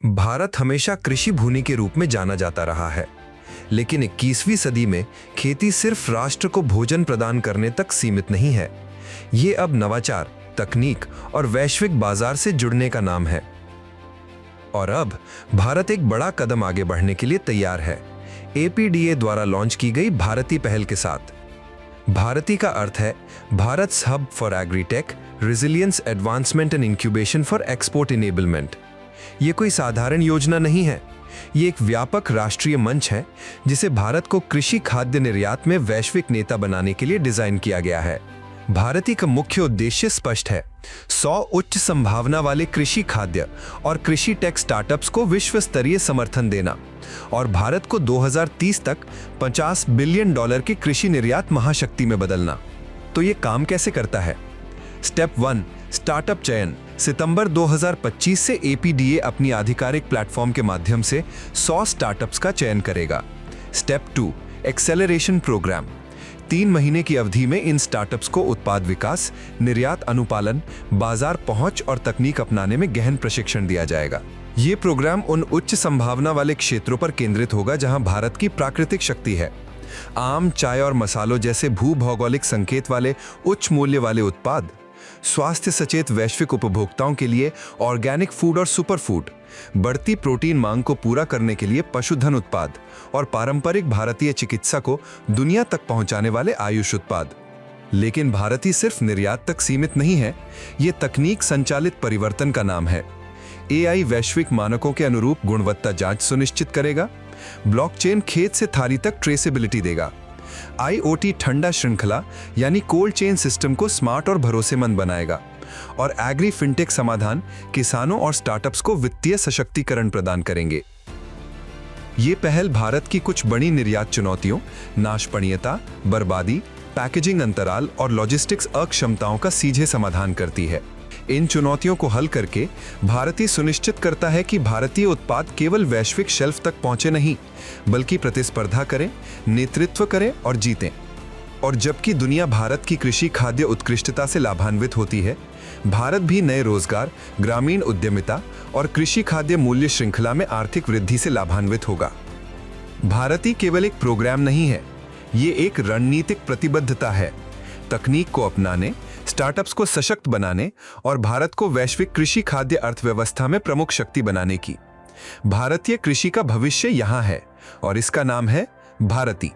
भारत हमेशा कृषि भूमि के रूप में जाना जाता रहा है, लेकिन 21वीं सदी में खेती सिर्फ राष्ट्र को भोजन प्रदान करने तक सीमित नहीं है। ये अब नवाचार, तकनीक और वैश्विक बाजार से जुड़ने का नाम है। और अब भारत एक बड़ा कदम आगे बढ़ने के लिए तैयार है, APDA द्वारा लॉन्च की गई भारती पहल के साथ। भारती का अर्थ है Bharat hub for agritech, resilience, advancement and incubation for export enablement. ये कोई साधारण योजना नहीं है, ये एक व्यापक राष्ट्रीय मंच है जिसे भारत को कृषि खाद्य निर्यात में वैश्विक नेता बनाने के लिए डिजाइन किया गया है। भारती का मुख्य उद्देश्य स्पष्ट है, 100 उच्च संभावना वाले कृषि खाद्य और कृषि टेक स्टार्टअप्स को विश्व स्तरीय समर्थन देना और भारत को 2030 तक $50 बिलियन की कृषि निर्यात महाशक्ति में बदलना। तो ये काम कैसे करता है? स्टेप 1, स्टार्टअप चयन। सितंबर 2025 से APDA अपनी आधिकारिक प्लेटफॉर्म के माध्यम से 100 स्टार्टअप्स का चयन करेगा। Step 2, acceleration programme. 3 महीने की अवधि में इन स्टार्टअप्स को उत्पाद विकास, निर्यात अनुपालन, बाजार पहुंच और तकनीक अपनाने में गहन प्रशिक्षण दिया जाएगा। ये प्रोग्राम उन उच्च संभावना वाले क्षेत्रों पर केंद्रित होगा जहां भारत की प्राकृतिक शक्ति है। आम, चाय और मसालों जैसे भूभौगोलिक संकेत वाले उच्च मूल्य वाले उत्पाद, स्वास्थ्य सचेत वैश्विक उपभोक्ताओं के लिए ऑर्गेनिक फूड और सुपर फूड, बढ़ती प्रोटीन मांग को पूरा करने के लिए पशुधन उत्पाद और पारंपरिक भारतीय चिकित्सा को दुनिया तक पहुंचाने वाले आयुष उत्पाद। लेकिन भारती सिर्फ निर्यात तक सीमित नहीं है, ये तकनीक संचालित परिवर्तन का नाम है। AI वैश्विक मानकों के अनुरूप गुणवत्ता जांच सुनिश्चित करेगा, ब्लॉकचेन खेत से थाली तक ट्रेसेबिलिटी देगा, IoT ठंडा श्रृंखला यानी कोल्ड चेन सिस्टम को स्मार्ट और भरोसेमंद बनाएगा और एग्री फिनटेक समाधान किसानों और स्टार्टअप्स को वित्तीय सशक्तिकरण प्रदान करेंगे। ये पहल भारत की कुछ बड़ी निर्यात चुनौतियों, नाशपणीयता, बर्बादी, पैकेजिंग अंतराल और लॉजिस्टिक्स अक्षमताओं का सीधे समाधान करती है। इन चुनौतियों को हल करके भारती सुनिश्चित करता है कि भारतीय उत्पाद केवल वैश्विक शेल्फ तक पहुंचे नहीं, बल्कि प्रतिस्पर्धा करें, नेतृत्व करें और जीतें। और जबकि दुनिया भारत की कृषि खाद्य उत्कृष्टता से लाभान्वित होती है, भारत भी नए रोजगार, ग्रामीण उद्यमिता और कृषि खाद्य मूल्य श्रृंखला में आर्थिक वृद्धि से लाभान्वित होगा। भारती केवल एक प्रोग्राम नहीं है, ये एक रणनीतिक प्रतिबद्धता है, तकनीक को अपनाने, स्टार्टअप्स को सशक्त बनाने और भारत को वैश्विक कृषि खाद्य अर्थव्यवस्था में प्रमुख शक्ति बनाने की। भारतीय कृषि का भविष्य यहाँ है और इसका नाम है भारती।